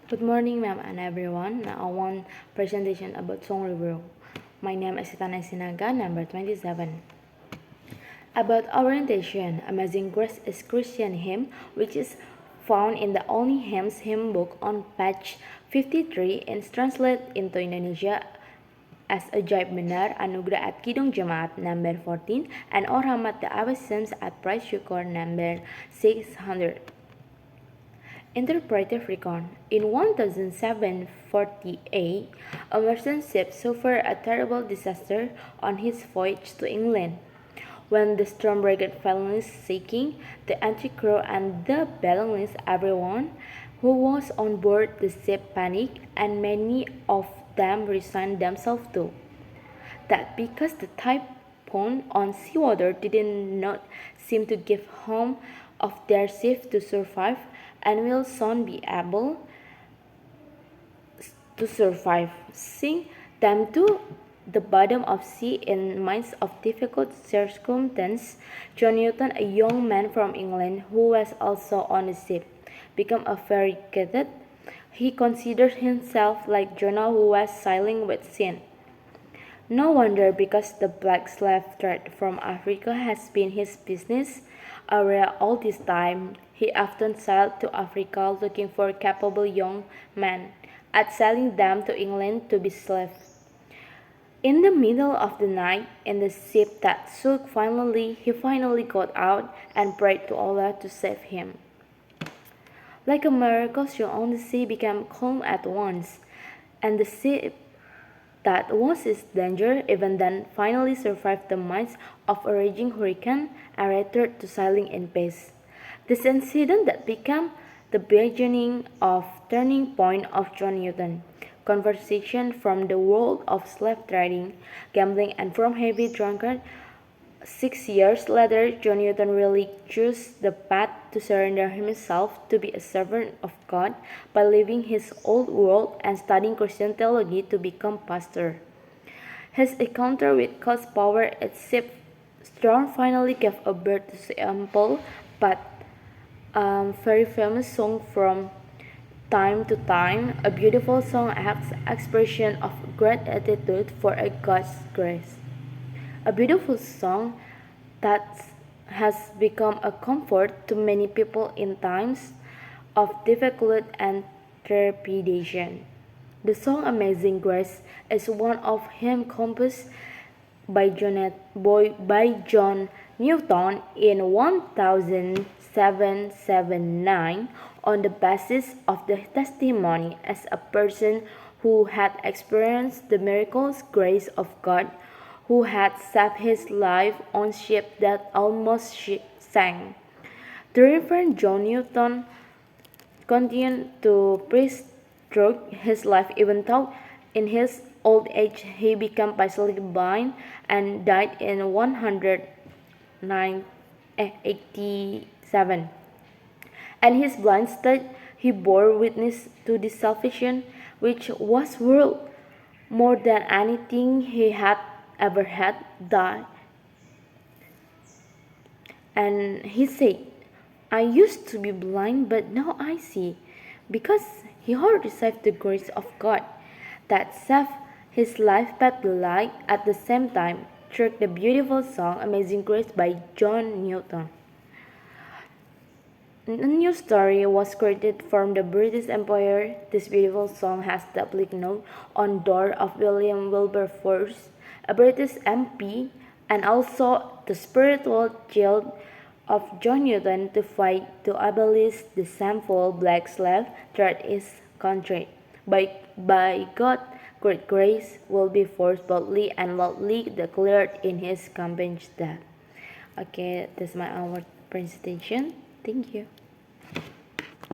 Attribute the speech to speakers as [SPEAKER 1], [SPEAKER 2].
[SPEAKER 1] Good morning, ma'am and everyone. Now I want presentation about song review. My name is Itana Sinaga, number 27. About orientation, Amazing Grace is Christian hymn, which is found in the only hymn book on page 53 and translated into Indonesia as Ajaib Benar Anugerah at Kidung Jemaat number 14 and Or Rahmat the Awasems at Praise Syukur number 600. Interpretive recount. In 1748, a merchant ship suffered a terrible disaster on his voyage to England. When the storm raged violently sinking, the entire crew and the belongings everyone who was on board the ship panicked, and many of them resigned themselves to that because the typhoon on seawater did not seem to give home of their ship to survive and will soon be able to survive. Sink them to the bottom of sea in midst of difficult circumstances. John Newton, a young man from England who was also on the ship, became a very gifted. He considered himself like Jonah who was sailing with sin. No wonder, because the black slave trade from Africa has been his business area all this time. He often sailed to Africa looking for capable young men, and selling them to England to be slaves. In the middle of the night, in the ship that sunk he finally got out and prayed to Allah to save him. Like a miracle, on the sea became calm at once, and the ship that was its danger even then finally survived the midst of a raging hurricane and returned to sailing in peace. This incident that became the beginning of turning point of John Newton conversion from the world of slave trading, gambling, and from heavy drunkard. 6 years later, John Newton really chose the path to surrender himself to be a servant of God by leaving his old world and studying Christian theology to become pastor. His encounter with God's power at ship storm finally gave a birth to simple but very famous song from time to time, a beautiful song acts expression of great attitude for a God's grace. A beautiful song that has become a comfort to many people in times of difficulty and trepidation. The song Amazing Grace is one of hymns composed by John Newton in 1779 on the basis of the testimony as a person who had experienced the miraculous grace of God, who had saved his life on ship that almost sank. The Reverend John Newton continued to preach through his life even though in his old age he became partially blind and died in 187. And his blind state he bore witness to this salvation which was worth more than anything he had ever had done. And he said, I used to be blind, but now I see, because he had received the grace of God that saved his life but the light at the same time through the beautiful song Amazing Grace by John Newton. A new story was created from the British Empire. This beautiful song has doubly known on door of William Wilberforce, a British MP, and also the spiritual child of John Newton to fight to abolish the shameful black slave trade in his country. By God, great grace will be forced boldly and loudly declared in his campaign's death. Okay, that's my our presentation. Thank you.